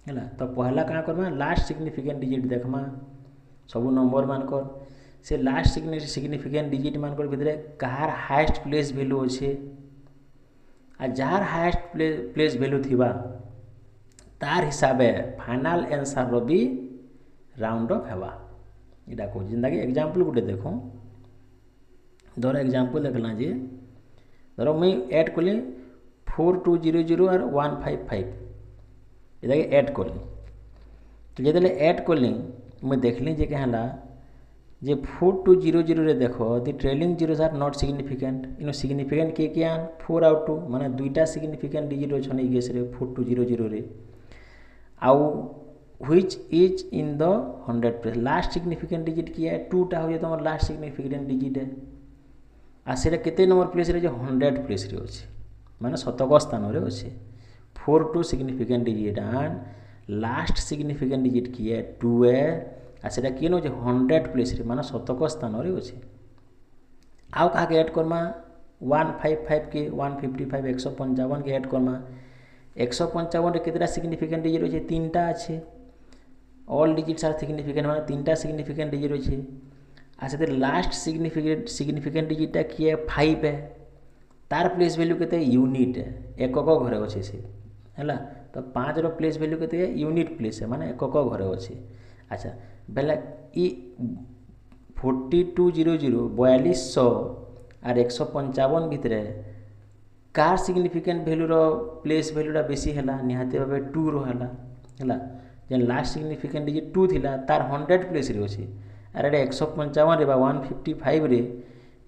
Speaker 1: हैला तो पहला क्या करमा लास्ट सिग्निफिकेंट डिजिट देखमा सब नंबर मानकर से लास्ट सिग्निफिकेंट डिजिट मानकर भितर कहार हाईएस्ट प्लेस वैल्यू अच्छे आ जार हाईएस्ट प्लेस वैल्यू थिबा तार हिसाब फाइनल आंसर रो भी राउंड अप हेबा इटा कहूँ जिंदा कि एग्जाम्पल गोटे देख धर एग्जाम्पल देखला जे धर मुई ऐड कली 4200 और 155 इटा ऐड कली तो जो ऐड कली मुई देखली जे कहला जे 4200 रे देख the trailing zeros are not significant in significant के क्या 4 आउट 2 माने दुईटा सिग्निफिकेंट डिजिट अच्छे ई केस रे 4200 रे आउ which is in the 100 place last significant digit किया है 2टा हो तुम लास्ट सिग्निफिकेंट डिजिट है आ सेटा केते नंबर प्लेस रे 100 प्लेस रे अच्छे माने शतक स्थान रे अच्छे 42 significant digit and last significant digit किया है 2 है आ सेटा किए न 100 प्लेस रे माने शतक स्थान रे अच्छे आउ का ऐड करमा 155 के 155 155 के ऐड करमा 155 रे केतेटा सिग्निफिकेंट डिजिट अच्छे 3टा अच्छे ऑल डिजिट्स आर सिग्निफिकेंट माने 3टा सिग्निफिकेंट डिजिट अच्छे आ से लास्ट सिग्निफिकेंट डिजिटा किए 5 है तार प्लेस वैल्यू केते यूनिट है एकक घरे अच्छे से हैला तो 5 रो प्लेस वैल्यू केते यूनिट प्लेस है माने एकक घरे अच्छे अच्छा बेला ई 4200 4200 और 155 भितर कार सिग्निफिकेंट वैल्यू रो प्लेस वैल्यूटा बेसी हैला निहाते भाबे 2 रो हैला जेन लास्ट सिग्निफिकेंट डिजिट 2 थिला तार 100 प्लेस रे अछि आर एटा 155 रे बा 155 रे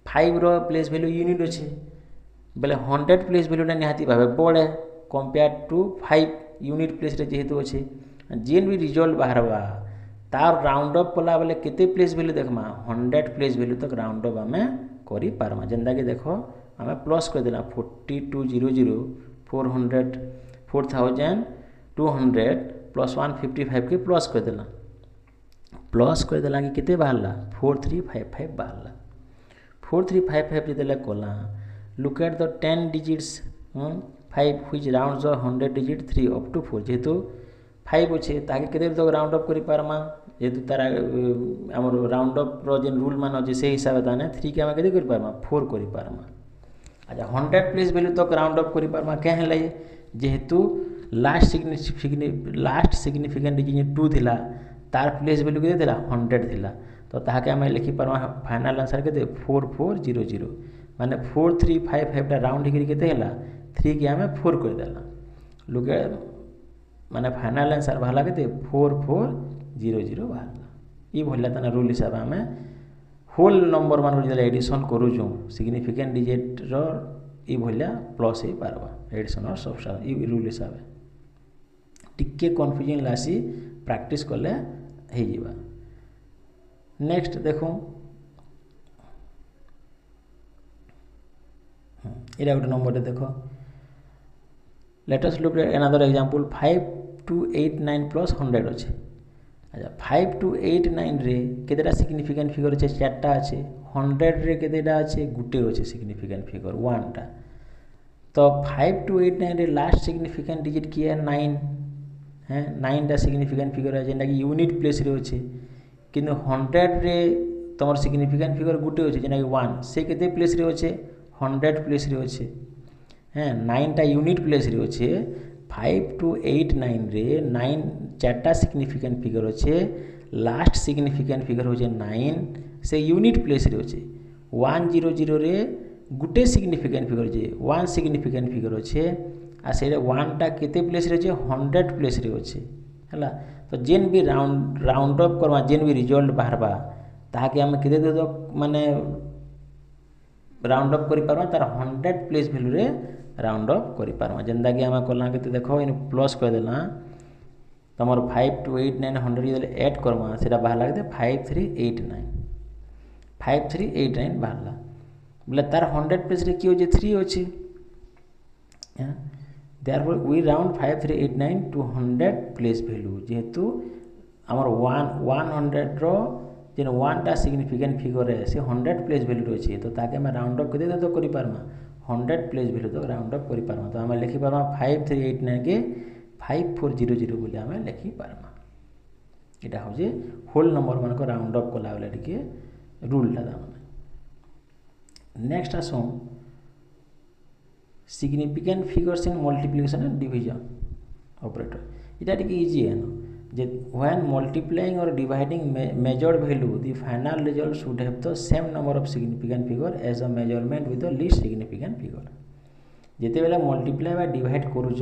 Speaker 1: 5 रो प्लेस वैल्यू यूनिट अछि बेले 100 प्लेस वैल्यूटा निहाती भाबे बड़े कंपेयर टू 5 यूनिट प्लेस रे जेहेतु अछि जेन भी रिजल्ट बाहरबा तार राउंड अप कला बेले केते प्लेस वैल्यू देखमा 100 प्लेस वैल्यू तक राउंड अप आमे करि पारमा जेंदा कि देखो आमे प्लस कर देला 4200 400 4200 प्लस 155 के प्लस कर देला कि केते बाहरला 4355 बाहरला 4355 जेतेला कला look at the 10 digits 5 which rounds the 100 digit 3 up to 4 जेहेतु 5 अच्छे ताके केते तक राउंड अप करि पारमा जेहेतु तार हमर राउंड अप रो जेन रूल मान अछि से हिसाब ताने 3 के हम केते करि पारमा 4 करि पारमा अच्छा 100 प्लेस वैल्यू तक राउंड अप करि पारमा के हेले जेहेतु लास्ट सिग्निफिकेंट डिजिट 2 थिला तार प्लेस वैल्यू केते थिला 100 थिला तो ताके हम लिखि पारमा फाइनल आंसर केते 4400 माने 4355 टा राउंड हिकरी केते हैला 3 के हमें 4 कर देला लुक माने फाइनल आंसर बाहला केते 4400 बाहला ई भल्ला तना रूल हिसाब हमें होल नंबर मान जले एडिशन करूछु सिग्निफिकेंट डिजिट रो ई भल्ला प्लस ही पारबा एडिशन और सब्ट्रैक्शन ई रूल हिसाब टिके कन्फ्यूजिंग लासी प्रैक्टिस कले हो जावा। नेक्स्ट देखो ये गोटे नंबर देख let us look at another example 5289 plus 100 अच्छे। अच्छा 5289 रे केतेटा सिग्निफिकेंट फिगर अच्छे चार्टा अच्छे 100 रे केतेटा अच्छे गुटे अच्छे सिग्निफिकेंट फिगर 1 टा। तो 5289 रे लास्ट सिग्निफिकेंट डिजिट किए 9 है 9 टा सिग्निफिकेंट फिगर है जेनटा कि यूनिट प्लेस रे अच्छे किंतु 100 रे तुम सिग्निफिकेंट फिगर गुटे अच्छे जेना कि 1 से केते प्लेस रे अच्छे 100 प्लेस रे अच्छे हैं 9 टा यूनिट प्लेस रे अच्छे 5289 रे 9 चार्टा सिग्निफिकेंट फिगर अच्छे लास्ट सिग्निफिकेंट फिगर हो 9 से यूनिट प्लेस रे अच्छे 100 रे गुटे सिग्निफिकेंट फिगर अच्छे 1 सिग्निफिकेंट फिगर अच्छे आ से 1 टा केते प्लेस रे अच्छे 100 प्लेस रे अच्छे हैला। तो जेन भी राउंड अप करवा जेन भी रिजल्ट बाहरबा ताकि हम केते दे माने राउंड अप करि पारबा तार 100 प्लेस वैल्यू रे राउंड अप करि पारबा जेंदा कि हम कला केते देखो इन प्लस कर देला तमर 5289 100 जे ऐड करबा सेटा बाहर लागते 5389 बाहरला बोले तार 100 प्लेस रे की हो जे 3 अछि therefore we round 5389 to 100 place value जेहेतु हमर 100 रो जेन 1 टा सिग्निफिकेंट फिगर है से 100 प्लेस वैल्यू अच्छे तो ताके हम राउंड अप कर तो करि पारमा 100 प्लेस वैल्यू तो राउंड अप करि पारमा तो हम लिखि पारमा 5389 के 5400 बोली हम लिखि पारमा। एटा हो जे होल नंबर मान को राउंड अप कला वाला टिके रूल टा दाम। नेक्स्ट आसो significant figures in multiplication and division operator इटा टिके इजी है ना जे when multiplying or dividing measured value the final result should have the same number of significant figure as a measurement with the least significant figure। जेते बेला multiply बा divide करूछ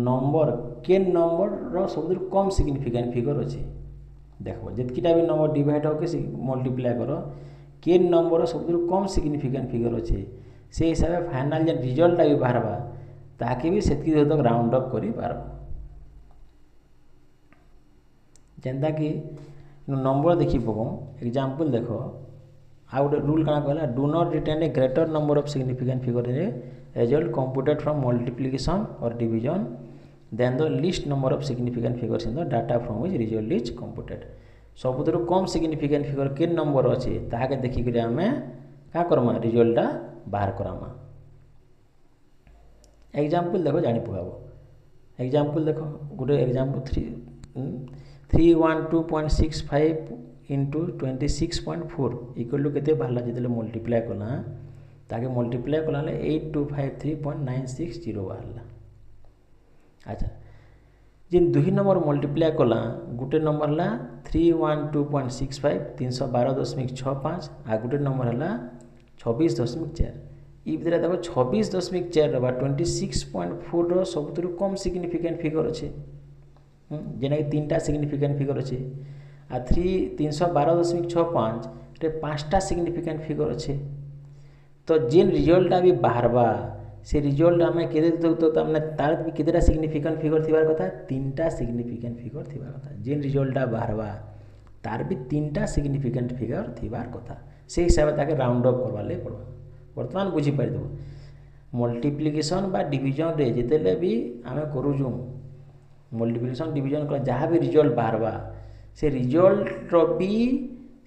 Speaker 1: number के number रो सबुद कम significant figure अछि देखो जेतकीटा भी number divide हो के multiply करो के नंबर रो सबुद कम सिग्निफिकेंट फिगर अछि से हिसाब फाइनल जे रिजल्ट भी बाहरबा ताके भी सेतकी तक राउंड अप करि पारबो जेंदा कि नंबर देखि पको एग्जांपल देखो आ गोटे रूल काना कहला do not retain a greater number of significant figure in result computed from multiplication और division than the least number of significant figures in the data from which result is computed. सबुतरो कम significant figure के number अछि ताके देखि कि हमें का करमा रिजल्टटा बाहर करामा। एग्जांपल देखो जानि पकाबो एग्जांपल देखो गोटे एग्जांपल 312.65 इंटू 26.4 इक्वल टू केते बाहरला जेते मल्टीप्लाई कला ताके मल्टीप्लाई कला 8253.960 बाहरला। अच्छा जिन दुही नंबर मल्टीप्लाई कला गुटे नंबर हला 312.65 312.65 आ गुटे नंबर हला 26.4 ई भितर देखो 26.4 बा 26.4 रो सबुतरु कम सिग्निफिकेंट फिगर अछि जेना कि 3टा सिग्निफिकेंट फिगर अच्छे आ 312.65 रे 5टा सिग्निफिकेंट फिगर अच्छे तो जेन रिजल्ट भी बाहरबा से रिजल्ट हमें केते तो हमने तार भी केतेटा सिग्निफिकेंट फिगर थिबार कथा 3टा सिग्निफिकेंट फिगर थिबार कथा जेन रिजल्ट बाहरबा तार भी 3टा सिग्निफिकेंट फिगर थिबार कथा से हिसाब ताके राउंड अप करवा ले पड़बा। वर्तमान बुझी पारि दो मल्टीप्लिकेशन बा डिवीजन रे जेतेले भी हमें करूजु मल्टीप्लिकेशन डिवीजन कर जहाँ भी रिजल्ट बाहरबा से रिजल्ट रो भी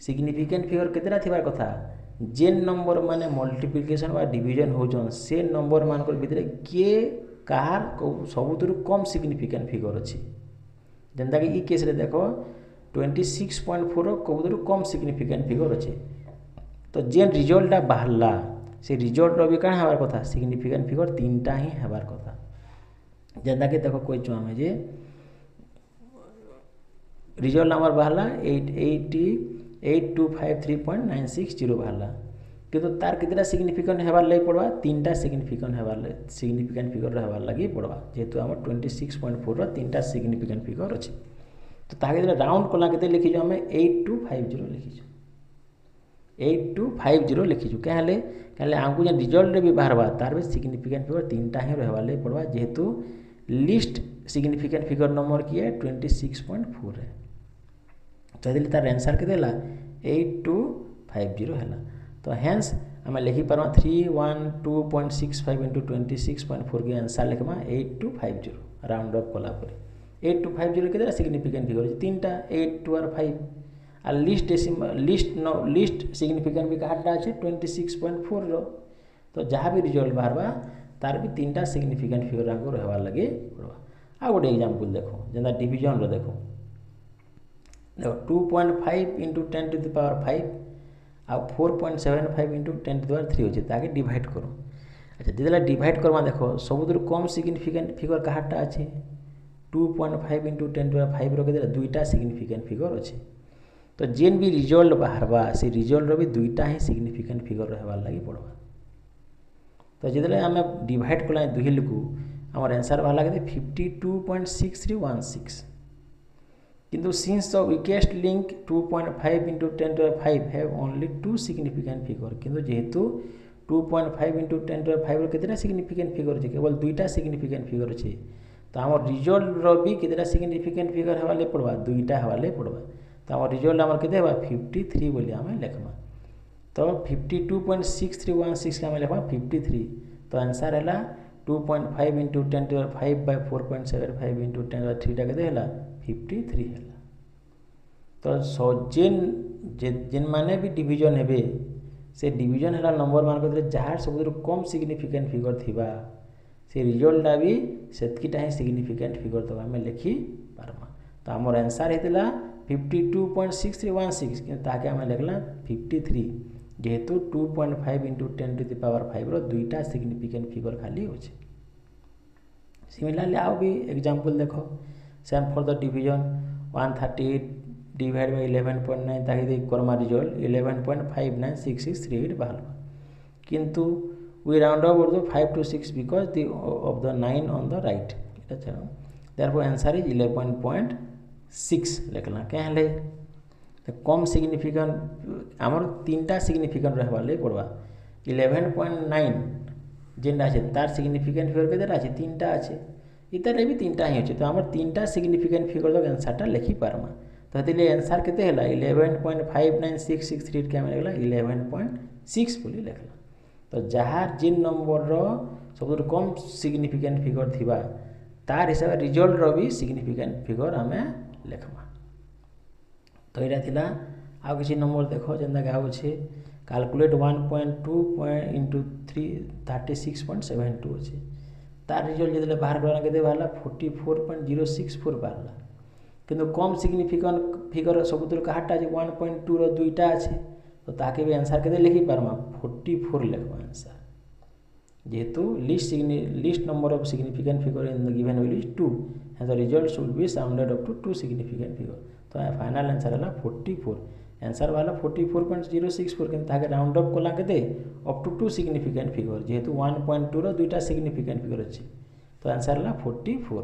Speaker 1: सिग्निफिकेंट फिगर केतेटा थिबार कथा जेन नंबर माने मल्टीप्लिकेशन बा डिवीजन होजन से नंबर मान कर भितरे के कार सबुतरु कम सिग्निफिकेंट फिगर अछि जेंता कि ई केस रे देखो 26.4 सबुतरु कम सिग्निफिकेंट फिगर अछि तो जेन रिजल्ट बाहरला से रिजल्ट रो भी का हेबार कथा सिग्निफिकेंट फिगर 3टा ही हेबार कथा जेंदा कि देखो कोई चुआ में जे रिजल्ट नंबर बाहरला 8253.960 बाहरला किंतु तार कितना सिग्निफिकेंट हेबार लगे पड़वा 3टा सिग्निफिकेंट फिगर हेबार लगी पड़वा जेहेतु हम 26.4 रो 3टा सिग्निफिकेंट फिगर अछि तो ताके राउंड कला केते लिखिजो हमें 8250 लिखिजो 8250 लिखिजो कहले आमको जे रिजल्ट भी बाहरबा तार भी सिग्निफिकेंट फिगर 3टा ही रहबा लगे पड़वा जेहेतु लिस्ट सिग्निफिकेंट फिगर नंबर किए 26.4 है तो ये तार आंसर के 8250 है तो हेन्स आम लिखिपार 312.65 इंटू 26.4 के आंसर लिखमा 8250 राउंड अप कलापर 8250 के सिग्निफिकेंट फिगर तीन टा 8 2 और 5 आ लिस्ट सिग्निफिकेंट भी कहाटा अच्छे 26.4 तो जहाँ भी रिजल्ट बाहर तार भी तीन टा सिग्निफिकेंट फिगर हमको रहबार लगे पड़वा आ गोटे एग्जांपल देखो जेंदा डिवीजन रो देखो 2.5 इंटू 10 टू द पावर 5 आ 4.75 इंटू 10 टू द पावर 3 अच्छे ताकि डिवाइड करो अच्छा जितने डिवाइड करवा देखो सबुद कम सिग्निफिकेंट फिगर कहाटा अच्छे 2.5 इंटू 10 टू द पावर 5 रखे दुईटा सिग्निफिकेंट फिगर अच्छे तो जेन भी रिजल्ट बाहरवा से रिजल्ट भी दुईटा ही सिग्निफिकेंट फिगर रहबार लगी पड़वा तो जितने आम डिवाइड कला दुहिल को आम आंसर बाहर लगे 52.6316 किंतु since the weakest link 2.5 into 10 to the 5 have only 2 significant figure किंतु जेहेतु 2.5 इंटू 10 टू द 5 कितना सिग्निफिकेंट फिगर अच्छे केवल दुईटा सिग्निफिकेंट फिगर अच्छे तो आम रिजल्ट भी कितना सिग्निफिकेंट फिगर हवाले पड़वा दुईटा हवाले पड़वा तो आम रिजल्ट आम के 53 बोली आम लिखमा तो 52.6316 के आम लिखमा 53 तो आंसर है 2.5 into 10 to the 5 by 4.75 into 10 to the 3 टा के 53 है तो जेन माने भी डिवीजन हेबे से डिवीजन है नंबर मान को जहाँ सब कम सिग्निफिकेंट फिगर थिबा से रिजल्टा भी सेतकीटा ही सिग्निफिकेंट फिगर तो आम लिखि पारमा तो आमर आंसर होता 52.6316 कि ताके आम लिखला 53 जेहेतु 2.5 इंटू 10 टू द पावर 5 रो दुईटा सिग्निफिकेंट फिगर खाली होचे सिमिलरली आओ भी एग्जांपल देखो same for the division 138 divide by 11.9 ताकि कर्मा रिजल्ट 11.596638 बाहर किंतु we round up 5 to 6 because of the 9 on the right therefore answer is 11.6 लिखला क्या है तो कम सिग्निफिकेंट आमर तीन टा सिग्निफिकेंट रहबार लगे पड़वा 11.9 जेनटा अच्छे तार सिग्निफिकेंट फिगर के अच्छे तीन टा अच्छे इतर भी तीन टा ही अच्छे तो आमर तीन टा सिग्निफिकेंट फिगर तक आंसर लिखि पारमा तो ये आंसर के 11.596638 के लिखला 11.6 बोली लिखला तो जहाँ जिन नंबर सब कम सिग्निफिकेंट फिगर थिबा तार हिसाब से रिजल्ट भी सिग्निफिकेंट फिगर आम लिखमा तो यहाँ थिला आउ किसी नंबर देखो जेनता कि आउे कैलकुलेट 1.2 इंटू 36.72 अच्छे तार रिजल्ट जो बाहर करना के बाहर 44.064 बाहर किंतु कम सिग्निफिकेंट फिगर सब कहाटा 1.2 दुईटा अच्छे तो ताके भी आंसर के लिखि पारमा 44 लिखवा आंसर जेहेतु least number of significant figure in the given value is 2 and the result should be sounded up to 2 significant figure तो फाइनल आंसर है 44 आंसर वाला 44.064 कि राउंड अप कला के अप टू 2 सिग्निफिकेंट फिगर जेहेतु 1.2 दुईटा सिग्निफिकेंट फिगर अच्छे तो आंसर है 44